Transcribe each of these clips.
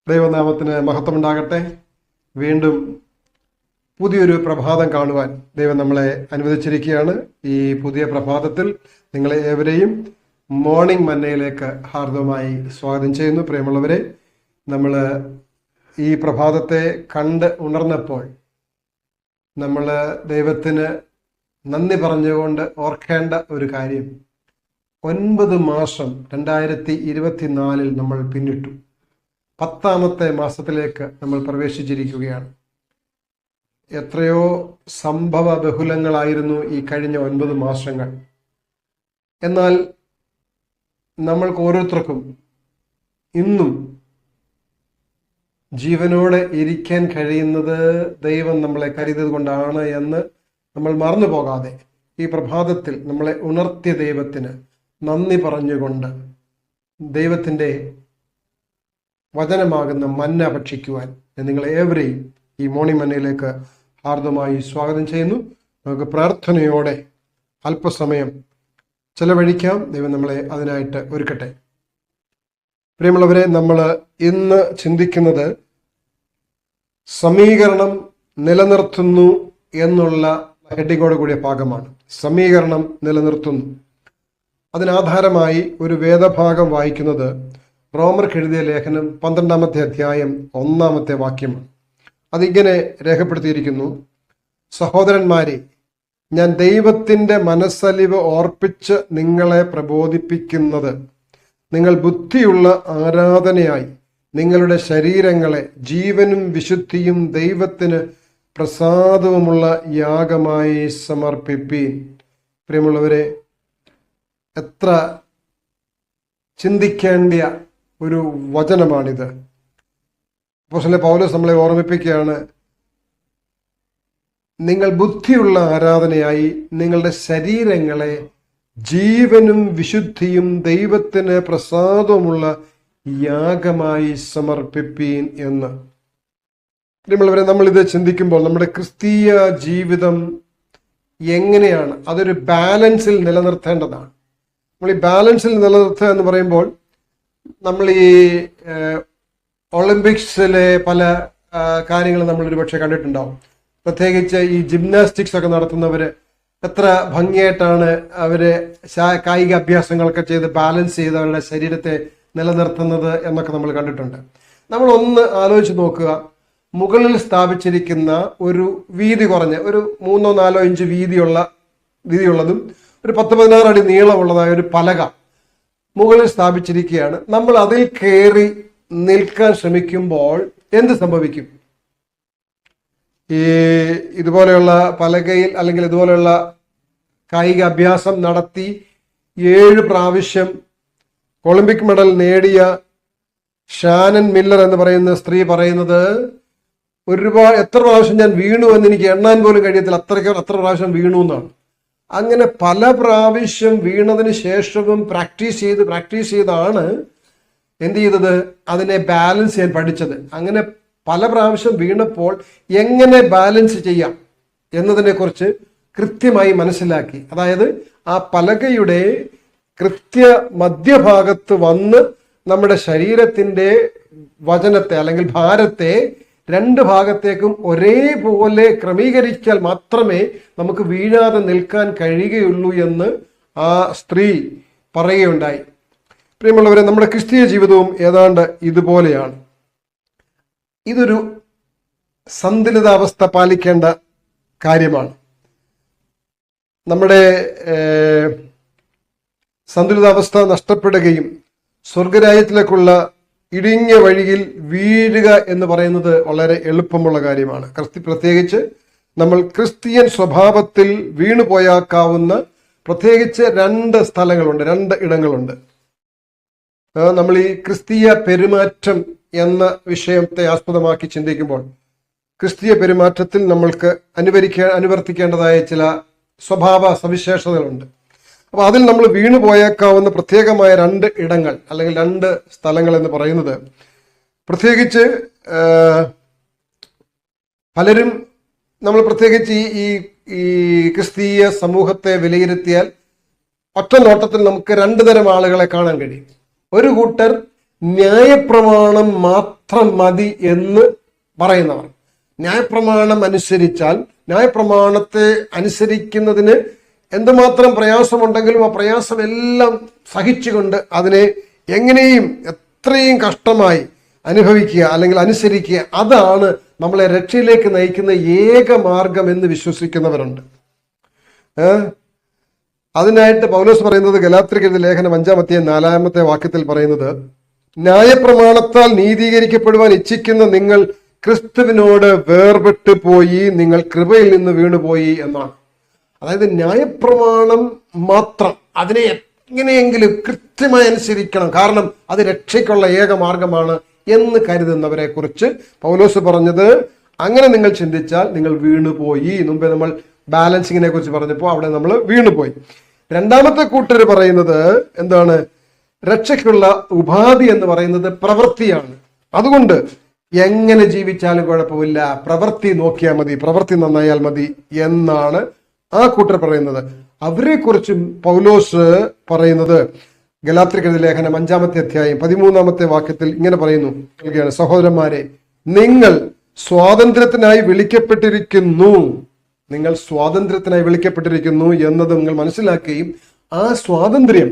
ദൈവനാമത്തിന് മഹത്വമുണ്ടാകട്ടെ. വീണ്ടും പുതിയൊരു പ്രഭാതം കാണുവാൻ ദൈവം നമ്മളെ അനുവദിച്ചിരിക്കുകയാണ്. ഈ പുതിയ പ്രഭാതത്തിൽ നിങ്ങളെ ഏവരെയും മോർണിംഗ് മന്നയിലേക്ക് ഹാർദവമായി സ്വാഗതം ചെയ്യുന്നു. പ്രിയമുള്ളവരെ, നമ്മൾ ഈ പ്രഭാതത്തെ കണ്ട് ഉണർന്നപ്പോൾ നമ്മൾ ദൈവത്തിന് നന്ദി പറഞ്ഞുകൊണ്ട് ഓർക്കേണ്ട ഒരു കാര്യം, 9 മാസം 2024 നമ്മൾ പിന്നിട്ടു. 10ാമത്തെ മാസത്തിലേക്ക് നമ്മൾ പ്രവേശിച്ചിരിക്കുകയാണ്. എത്രയോ സംഭവ ബഹുലങ്ങളായിരുന്നു ഈ കഴിഞ്ഞ 9 മാസങ്ങൾ. എന്നാൽ നമ്മൾക്ക് ഓരോരുത്തർക്കും ഇന്നും ജീവനോടെ ഇരിക്കാൻ കഴിയുന്നത് ദൈവം നമ്മളെ കരുതിയത് കൊണ്ടാണ് എന്ന് നമ്മൾ മറന്നു പോകാതെ ഈ പ്രഭാതത്തിൽ നമ്മളെ ഉണർത്തിയ ദൈവത്തിന് നന്ദി പറഞ്ഞുകൊണ്ട് ദൈവത്തിൻ്റെ വചനമാകുന്ന മന്ന ഭക്ഷിക്കുവാൻ നിങ്ങളെ ഏവരെയും ഈ മോർണിംഗ് മന്നയിലേക്ക് ഹാർദമായി സ്വാഗതം ചെയ്യുന്നു. നമുക്ക് പ്രാർത്ഥനയോടെ അല്പസമയം ചെലവഴിക്കാം. ദൈവം നമ്മളെ അതിനായിട്ട് ഒരുക്കട്ടെ. പ്രിയമുള്ളവരെ, നമ്മൾ ഇന്ന് ചിന്തിക്കുന്നത് സമീകരണം നിലനിർത്തുന്നു എന്നുള്ള ഹെഡിങ്ങോട് കൂടിയ ഭാഗമാണ്. സമീകരണം നിലനിർത്തുന്നു. അതിനാധാരമായി ഒരു വേദഭാഗം വായിക്കുന്നത് റോമർക്ക് എഴുതിയ ലേഖനം 12ാമത്തെ അധ്യായം 1-ാമത്തെ വാക്യമാണ്. അതിങ്ങനെ രേഖപ്പെടുത്തിയിരിക്കുന്നു: സഹോദരന്മാരെ, ഞാൻ ദൈവത്തിൻ്റെ മനസ്സലിവ് ഓർപ്പിച്ച് നിങ്ങളെ പ്രബോധിപ്പിക്കുന്നത്, നിങ്ങൾ ബുദ്ധിയുള്ള ആരാധനയായി നിങ്ങളുടെ ശരീരങ്ങളെ ജീവനും വിശുദ്ധിയും ദൈവത്തിന് പ്രസാദവുമുള്ള യാഗമായി സമർപ്പിപ്പീൻ. പ്രിയമുള്ളവരെ, എത്ര ചിന്തിക്കേണ്ട ഒരു വചനമാണിത്. അപ്പോസ്തലൻ പൗലോസ് നമ്മളെ ഓർമ്മിപ്പിക്കുകയാണ്, നിങ്ങൾ ബുദ്ധിയുള്ള ആരാധനയായി നിങ്ങളുടെ ശരീരങ്ങളെ ജീവനും വിശുദ്ധിയും ദൈവത്തിന് പ്രസാദവുമുള്ള യാഗമായി സമർപ്പിപ്പീൻ എന്ന്. പ്രിയമുള്ളവരെ, നമ്മളിത് ചിന്തിക്കുമ്പോൾ നമ്മുടെ ക്രിസ്തീയ ജീവിതം എങ്ങനെയാണ്, അതൊരു ബാലൻസിൽ നിലനിർത്തേണ്ടതാണ്. നമ്മൾ ഈ ബാലൻസിൽ നിലനിർത്തുക എന്ന് പറയുമ്പോൾ നമ്മൾ ഈ ഒളിമ്പിക്സിലെ പല കാര്യങ്ങൾ നമ്മൾ ഒരുപക്ഷെ കണ്ടിട്ടുണ്ടാവും. പ്രത്യേകിച്ച് ഈ ജിംനാസ്റ്റിക്സ് ഒക്കെ നടത്തുന്നവർ എത്ര ഭംഗിയായിട്ടാണ് അവര് കായിക അഭ്യാസങ്ങളൊക്കെ ചെയ്ത് ബാലൻസ് ചെയ്ത് അവരുടെ ശരീരത്തെ നിലനിർത്തുന്നത് എന്നൊക്കെ നമ്മൾ കണ്ടിട്ടുണ്ട്. നമ്മൾ ഒന്ന് ആലോചിച്ച് നോക്കുക, മുകളിൽ സ്ഥാപിച്ചിരിക്കുന്ന ഒരു വീതി കുറഞ്ഞ ഒരു 3-4 ഇഞ്ച് വീതിയുള്ളതും ഒരു 10-16 അടി നീളമുള്ളതായ ഒരു പലക മുകളിൽ സ്ഥാപിച്ചിരിക്കുകയാണ്. നമ്മൾ അതിൽ കയറി നിൽക്കാൻ ശ്രമിക്കുമ്പോൾ എന്ത് സംഭവിക്കും? ഇതുപോലെയുള്ള പലകയിൽ അല്ലെങ്കിൽ ഇതുപോലെയുള്ള കായിക അഭ്യാസം നടത്തി 7 പ്രാവശ്യം ഒളിമ്പിക് മെഡൽ നേടിയ ഷാനൻ മില്ലർ എന്ന് പറയുന്ന സ്ത്രീ പറയുന്നത്, എത്ര പ്രാവശ്യം ഞാൻ വീണു എന്ന് എനിക്ക് എണ്ണാൻ പോലും കഴിയത്തില്ല, അത്ര പ്രാവശ്യം വീണു എന്നാണ്. അങ്ങനെ പല പ്രാവശ്യം വീണതിന് ശേഷവും പ്രാക്ടീസ് ചെയ്താണ് എന്ത് ചെയ്തത്, അതിനെ ബാലൻസ് ചെയ്യാൻ പഠിച്ചത്. അങ്ങനെ പല പ്രാവശ്യം വീണപ്പോൾ എങ്ങനെ ബാലൻസ് ചെയ്യാം എന്നതിനെ കുറിച്ച് കൃത്യമായി മനസ്സിലാക്കി. അതായത് ആ പലകയുടെ കൃത്യ മധ്യഭാഗത്ത് വന്ന് നമ്മുടെ ശരീരത്തിൻ്റെ വചനത്തെ അല്ലെങ്കിൽ ഭാരത്തെ 2 ഭാഗത്തേക്കും ഒരേപോലെ ക്രമീകരിച്ചാൽ മാത്രമേ നമുക്ക് വീഴാതെ നിൽക്കാൻ കഴിയുകയുള്ളൂ എന്ന് ആ സ്ത്രീ പറയുകയുണ്ടായി. പ്രിയമുള്ളവരെ, നമ്മുടെ ക്രിസ്തീയ ജീവിതവും ഏതാണ്ട് ഇതുപോലെയാണ്. ഇതൊരു സന്തുലിതാവസ്ഥ പാലിക്കേണ്ട കാര്യമാണ്. നമ്മുടെ സന്തുലിതാവസ്ഥ നഷ്ടപ്പെടുകയും സ്വർഗരാജ്യത്തിലേക്കുള്ള ഇടുങ്ങിയ വഴിയിൽ വീഴുക എന്ന് പറയുന്നത് വളരെ എളുപ്പമുള്ള കാര്യമാണ്. പ്രത്യേകിച്ച് നമ്മൾ ക്രിസ്ത്യൻ സ്വഭാവത്തിൽ വീണുപോയാക്കാവുന്ന പ്രത്യേകിച്ച് 2 സ്ഥലങ്ങളുണ്ട്, 2 ഇടങ്ങളുണ്ട്. നമ്മൾ ഈ ക്രിസ്തീയ പെരുമാറ്റം എന്ന വിഷയത്തെ ആസ്പദമാക്കി ചിന്തിക്കുമ്പോൾ ക്രിസ്തീയ പെരുമാറ്റത്തിൽ നമ്മൾക്ക് അനുവർത്തിക്കേണ്ടതായ ചില സ്വഭാവ സവിശേഷതകളുണ്ട്. അപ്പോൾ അതിൽ നമ്മൾ വീണു പോയേക്കാവുന്ന പ്രത്യേകമായ 2 ഇടങ്ങൾ അല്ലെങ്കിൽ 2 സ്ഥലങ്ങൾ എന്ന് പറയുന്നത്, പ്രത്യേകിച്ച് പലരും നമ്മൾ പ്രത്യേകിച്ച് ഈ ക്രിസ്തീയ സമൂഹത്തെ വിലയിരുത്തിയാൽ ഒറ്റ നോട്ടത്തിൽ നമുക്ക് 2 തരം ആളുകളെ കാണാൻ കഴിയും. ഒരു കൂട്ടർ ന്യായപ്രമാണം മാത്രം മതി എന്ന് പറയുന്നവർ, ന്യായപ്രമാണം അനുസരിച്ചാൽ, ന്യായപ്രമാണത്തെ അനുസരിക്കുന്നതിന് എന്തുമാത്രം പ്രയാസമുണ്ടെങ്കിലും ആ പ്രയാസമെല്ലാം സഹിച്ചുകൊണ്ട് അതിനെ എങ്ങനെയും എത്രയും കഷ്ടമായി അനുഭവിക്കുക അല്ലെങ്കിൽ അനുസരിക്കുക, അതാണ് നമ്മളെ രക്ഷയിലേക്ക് നയിക്കുന്ന ഏക മാർഗം എന്ന് വിശ്വസിക്കുന്നവരുണ്ട്. അതിനായിട്ട് പൗലോസ് പറയുന്നത് ഗലാത്യർക്കെഴുതിയ ലേഖനം 5-4 പറയുന്നത്, ന്യായപ്രമാണത്താൽ നീതീകരിക്കപ്പെടുവാൻ ഇച്ഛിക്കുന്ന നിങ്ങൾ ക്രിസ്തുവിനോട് വേർപെട്ടു പോയി, നിങ്ങൾ കൃപയിൽ നിന്ന് വീണുപോയി എന്നാണ്. അതായത് ന്യായപ്രമാണം മാത്രം, അതിനെ എങ്ങനെയെങ്കിലും കൃത്യമായി അനുസരിക്കണം, കാരണം അത് രക്ഷയ്ക്കുള്ള ഏക മാർഗമാണ് എന്ന് കരുതുന്നവരെ കുറിച്ച് പൗലോസ് പറഞ്ഞത്, അങ്ങനെ നിങ്ങൾ ചിന്തിച്ചാൽ നിങ്ങൾ വീണുപോയി. മുമ്പേ നമ്മൾ ബാലൻസിങ്ങിനെ കുറിച്ച് പറഞ്ഞപ്പോൾ അവിടെ നമ്മൾ വീണുപോയി. രണ്ടാമത്തെ കൂട്ടർ പറയുന്നത് എന്താണ്? രക്ഷയ്ക്കുള്ള ഉപാധി എന്ന് പറയുന്നത് പ്രവൃത്തിയാണ്. അതുകൊണ്ട് എങ്ങനെ ജീവിച്ചാലും കുഴപ്പമില്ല, പ്രവൃത്തി നോക്കിയാൽ മതി, പ്രവൃത്തി നന്നായാൽ മതി എന്നാണ് ആ കൂട്ടർ പറയുന്നത്. അവരെ കുറിച്ചും പൗലോസ് പറയുന്നത് ഗലാത്യർക്കെഴുതിയ ലേഖനം 5-13 ഇങ്ങനെ പറയുന്നു, സഹോദരന്മാരെ, നിങ്ങൾ സ്വാതന്ത്ര്യത്തിനായി വിളിക്കപ്പെട്ടിരിക്കുന്നു, നിങ്ങൾ സ്വാതന്ത്ര്യത്തിനായി വിളിക്കപ്പെട്ടിരിക്കുന്നു എന്നത് നിങ്ങൾ മനസ്സിലാക്കുകയും ആ സ്വാതന്ത്ര്യം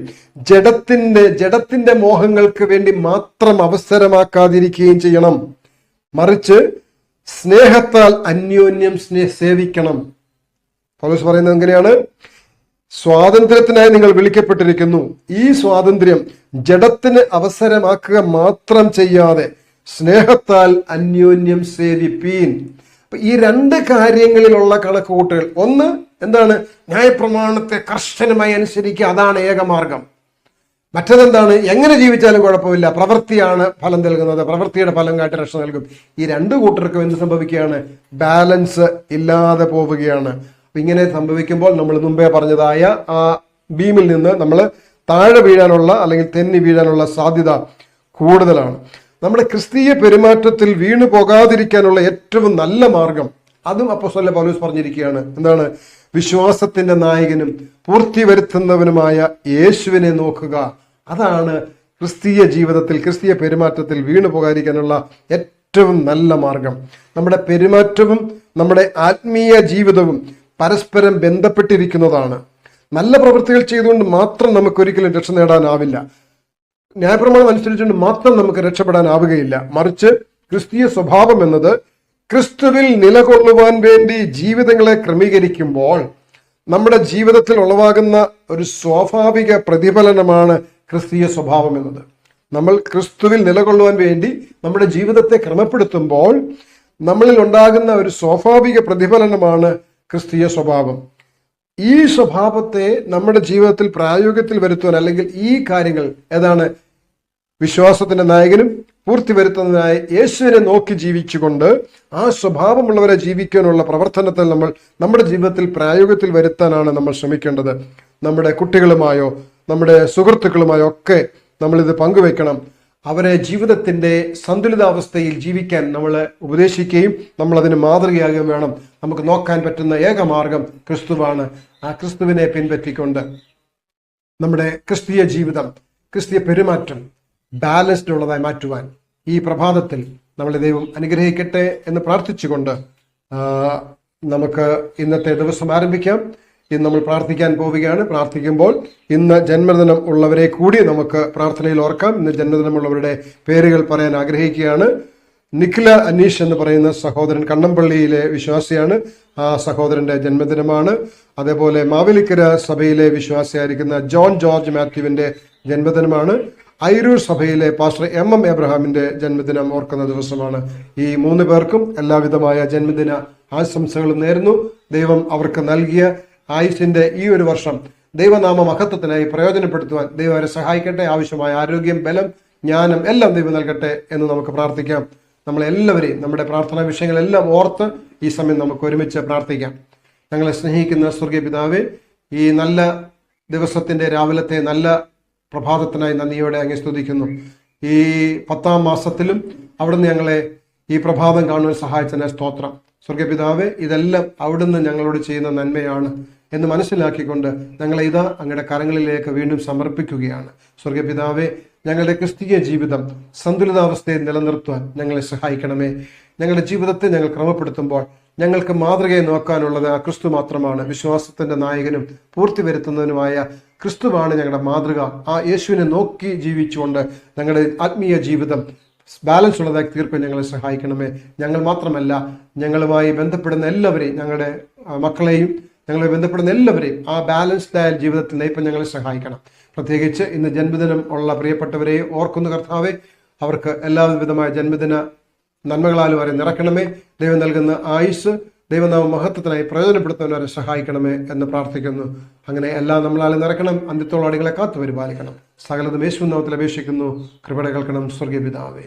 ജഡത്തിന്റെ മോഹങ്ങൾക്ക് വേണ്ടി മാത്രം അവസരമാക്കാതിരിക്കുകയും ചെയ്യണം. മറിച്ച് സ്നേഹത്താൽ അന്യോന്യം സേവിക്കണം. പൗലോസ് പറയുന്നത് എങ്ങനെയാണ്? സ്വാതന്ത്ര്യത്തിനായി നിങ്ങൾ വിളിക്കപ്പെട്ടിരിക്കുന്നു. ഈ സ്വാതന്ത്ര്യം ജഡത്തിന് അവസരമാക്കുക മാത്രം ചെയ്യാതെ സ്നേഹത്താൽ അന്യോന്യം സേവിപ്പീൻ. ഈ രണ്ട് കാര്യങ്ങളിലുള്ള കണക്കുകൂട്ടുകൾ, ഒന്ന് എന്താണ്? ന്യായപ്രമാണത്തെ കർശനമായി അനുസരിക്കുക, അതാണ് ഏകമാർഗം. മറ്റതെന്താണ്? എങ്ങനെ ജീവിച്ചാലും കുഴപ്പമില്ല, പ്രവൃത്തിയാണ് ഫലം നൽകുന്നത്, പ്രവൃത്തിയുടെ ഫലം കാട്ടി രക്ഷ നൽകും. ഈ രണ്ടു കൂട്ടർക്കും എന്ത് സംഭവിക്കുകയാണ്? ബാലൻസ് ഇല്ലാതെ പോവുകയാണ്. ഇങ്ങനെ സംഭവിക്കുമ്പോൾ നമ്മൾ മുമ്പേ പറഞ്ഞതായ ആ ബീമിൽ നിന്ന് നമ്മൾ താഴെ വീഴാനുള്ള അല്ലെങ്കിൽ തെന്നി വീഴാനുള്ള സാധ്യത കൂടുതലാണ്. നമ്മുടെ ക്രിസ്തീയ പെരുമാറ്റത്തിൽ വീണു പോകാതിരിക്കാനുള്ള ഏറ്റവും നല്ല മാർഗം, അതും അപ്പോസ്തലൻ പൗലോസ് പറഞ്ഞിരിക്കുകയാണ്. എന്താണ്? വിശ്വാസത്തിന്റെ നായകനും പൂർത്തി വരുത്തുന്നവനുമായ യേശുവിനെ നോക്കുക. അതാണ് ക്രിസ്തീയ ജീവിതത്തിൽ, ക്രിസ്തീയ പെരുമാറ്റത്തിൽ വീണു പോകാതിരിക്കാനുള്ള ഏറ്റവും നല്ല മാർഗം. നമ്മുടെ പെരുമാറ്റവും നമ്മുടെ ആത്മീയ ജീവിതവും പരസ്പരം ബന്ധപ്പെട്ടിരിക്കുന്നതാണ്. നല്ല പ്രവൃത്തികൾ ചെയ്തുകൊണ്ട് മാത്രം നമുക്ക് ഒരിക്കലും രക്ഷ നേടാനാവില്ല, ന്യായപ്രമാണം അനുസരിച്ചുകൊണ്ട് മാത്രം നമുക്ക് രക്ഷപ്പെടാനാവുകയില്ല. മറിച്ച് ക്രിസ്തീയ സ്വഭാവം എന്നത് ക്രിസ്തുവിൽ നിലകൊള്ളുവാൻ വേണ്ടി ജീവിതങ്ങളെ ക്രമീകരിക്കുമ്പോൾ നമ്മുടെ ജീവിതത്തിൽ ഉളവാകുന്ന ഒരു സ്വാഭാവിക പ്രതിഫലനമാണ് ക്രിസ്തീയ സ്വഭാവം എന്നത്. നമ്മൾ ക്രിസ്തുവിൽ നിലകൊള്ളുവാൻ വേണ്ടി നമ്മുടെ ജീവിതത്തെ ക്രമപ്പെടുത്തുമ്പോൾ നമ്മളിൽ ഉണ്ടാകുന്ന ഒരു സ്വാഭാവിക പ്രതിഫലനമാണ് ക്രിസ്തീയ സ്വഭാവം. ഈ സ്വഭാവത്തെ നമ്മുടെ ജീവിതത്തിൽ പ്രായോഗികത്തിൽ വരുത്തുവാൻ, അല്ലെങ്കിൽ ഈ കാര്യങ്ങൾ ഏതാണ്? വിശ്വാസത്തിന്റെ നായകനും പൂർത്തി വരുത്തുന്നതിനായി യേശുവിനെ നോക്കി ജീവിച്ചുകൊണ്ട് ആ സ്വഭാവമുള്ളവരെ ജീവിക്കാനുള്ള പ്രവർത്തനത്തിൽ നമ്മൾ നമ്മുടെ ജീവിതത്തിൽ പ്രായോഗികത്തിൽ വരുത്താനാണ് നമ്മൾ ശ്രമിക്കേണ്ടത്. നമ്മുടെ കുട്ടികളുമായോ നമ്മുടെ സുഹൃത്തുക്കളുമായോ ഒക്കെ നമ്മളിത് പങ്കുവെക്കണം. അവരെ ജീവിതത്തിന്റെ സന്തുലിതാവസ്ഥയിൽ ജീവിക്കാൻ നമ്മൾ ഉപദേശിക്കുകയും നമ്മൾ അതിന് മാതൃകയാകുകയും വേണം. നമുക്ക് നോക്കാൻ പറ്റുന്ന ഏക മാർഗം ക്രിസ്തുവാണ്. ആ ക്രിസ്തുവിനെ പിൻപറ്റിക്കൊണ്ട് നമ്മുടെ ക്രിസ്തീയ ജീവിതം, ക്രിസ്തീയ പെരുമാറ്റം ബാലൻസ്ഡ് ഉള്ളതായി മാറ്റുവാൻ ഈ പ്രഭാതത്തിൽ നമ്മളെ ദൈവം അനുഗ്രഹിക്കട്ടെ എന്ന് പ്രാർത്ഥിച്ചുകൊണ്ട് നമുക്ക് ഇന്നത്തെ ദിവസം ആരംഭിക്കാം. ഇന്ന് നമ്മൾ പ്രാർത്ഥിക്കാൻ പോവുകയാണ്. പ്രാർത്ഥിക്കുമ്പോൾ ഇന്ന് ജന്മദിനം ഉള്ളവരെ കൂടി നമുക്ക് പ്രാർത്ഥനയിൽ ഓർക്കാം. ഇന്ന് ജന്മദിനമുള്ളവരുടെ പേരുകൾ പറയാൻ ആഗ്രഹിക്കുകയാണ്. നിഖില അനീഷ് എന്ന് പറയുന്ന സഹോദരൻ കണ്ണമ്പള്ളിയിലെ വിശ്വാസിയാണ്. ആ സഹോദരന്റെ ജന്മദിനമാണ്. അതേപോലെ മാവേലിക്കര സഭയിലെ വിശ്വാസിയായിരിക്കുന്ന ജോൺ ജോർജ് മാത്യുവിന്റെ ജന്മദിനമാണ്. ഐരൂർ സഭയിലെ പാസ്റ്റർ എം എബ്രഹാമിന്റെ ജന്മദിനം ഓർക്കുന്ന ദിവസമാണ്. ഈ 3 പേർക്കും എല്ലാവിധമായ ജന്മദിന ആശംസകളും നേരുന്നു. ദൈവം അവർക്ക് നൽകിയ ആയുസിന്റെ ഈ ഒരു വർഷം ദൈവനാമ മഹത്വത്തിനായി പ്രയോജനപ്പെടുത്തുവാൻ ദൈവം അവരെ സഹായിക്കട്ടെ. ആവശ്യമായ ആരോഗ്യം, ബലം, ജ്ഞാനം എല്ലാം ദൈവം നൽകട്ടെ എന്ന് നമുക്ക് പ്രാർത്ഥിക്കാം. നമ്മളെല്ലാവരെയും നമ്മുടെ പ്രാർത്ഥനാ വിഷയങ്ങളെല്ലാം ഓർത്ത് ഈ സമയം നമുക്ക് ഒരുമിച്ച് പ്രാർത്ഥിക്കാം. ഞങ്ങളെ സ്നേഹിക്കുന്ന സ്വർഗീയ പിതാവേ, ഈ നല്ല ദിവസത്തിന്റെ രാവിലത്തെ നല്ല പ്രഭാതത്തിനായി നന്ദിയോടെ അങ്ങേ സ്തുതിക്കുന്നു. ഈ 10ാം മാസത്തിലും അവിടുന്ന് ഞങ്ങളെ ഈ പ്രഭാതം കാണുവാൻ സഹായിച്ചതിന് സ്തോത്രം. സ്വർഗപിതാവേ, ഇതെല്ലാം അവിടുന്ന് ഞങ്ങളോട് ചെയ്യുന്ന നന്മയാണ്. എന്ന് മനസ്സിലാക്കിക്കൊണ്ട് ഞങ്ങളെ ഇതാ അങ്ങയുടെ കരങ്ങളിലേക്ക് വീണ്ടും സമർപ്പിക്കുകയാണ്. സ്വർഗപിതാവേ, ഞങ്ങളുടെ ക്രിസ്തീയ ജീവിതം സന്തുലിതാവസ്ഥയിൽ നിലനിർത്തുവാൻ ഞങ്ങളെ സഹായിക്കണമേ. ഞങ്ങളുടെ ജീവിതത്തെ ഞങ്ങൾ ക്രമപ്പെടുത്തുമ്പോൾ ഞങ്ങൾക്ക് മാതൃകയെ നോക്കാനുള്ളത് ആ ക്രിസ്തു മാത്രമാണ്. വിശ്വാസത്തിന്റെ നായകനും പൂർത്തി വരുത്തുന്നതിനുമായ ക്രിസ്തുവാണ് ഞങ്ങളുടെ മാതൃക. ആ യേശുവിനെ നോക്കി ജീവിച്ചുകൊണ്ട് ഞങ്ങളുടെ ആത്മീയ ജീവിതം ബാലൻസ് ഉള്ളതായി തീർക്കാൻ ഞങ്ങളെ സഹായിക്കണമേ. ഞങ്ങൾ മാത്രമല്ല, ഞങ്ങളുമായി ബന്ധപ്പെടുന്ന എല്ലാവരെയും, ഞങ്ങളുടെ മക്കളെയും ഞങ്ങളെ ബന്ധപ്പെടുന്ന എല്ലാവരെയും ആ ബാലൻസ്ഡ് ആയ ജീവിതത്തിൽ നയിപ്പം ഞങ്ങളെ സഹായിക്കണം. പ്രത്യേകിച്ച് ഇന്ന് ജന്മദിനം ഉള്ള പ്രിയപ്പെട്ടവരെ ഓർക്കുന്ന കർത്താവെ, അവർക്ക് എല്ലാവിധമായ ജന്മദിന നന്മകളാലും അവരെ നിറയ്ക്കണമേ. ദൈവം നൽകുന്ന ആയുസ് ദൈവനാമ മഹത്വത്തിനായി പ്രയോജനപ്പെടുത്തുന്നവരെ സഹായിക്കണമേ എന്ന് പ്രാർത്ഥിക്കുന്നു. അങ്ങനെ എല്ലാം നമ്മളാൽ നിറക്കണം. അന്ത്യത്തോളം അടികളെ കാത്തു പരിപാലിക്കണം. സകലതും യേശുവിൻ നാമത്തിൽ അപേക്ഷിക്കുന്നു. കൃപ കേൾക്കണം സ്വർഗീയ പിതാവേ.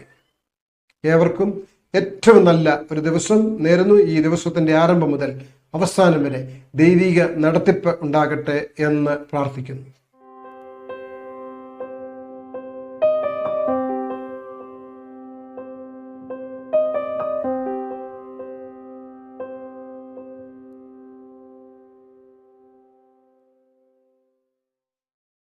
ഏവർക്കും ഏറ്റവും നല്ല ഒരു ദിവസം നേരുന്നു. ഈ ദിവസത്തിന്റെ ആരംഭം മുതൽ അവസാനം വരെ ദൈവിക നടത്തിപ്പ് ഉണ്ടാകട്ടെ എന്ന് പ്രാർത്ഥിക്കുന്നു.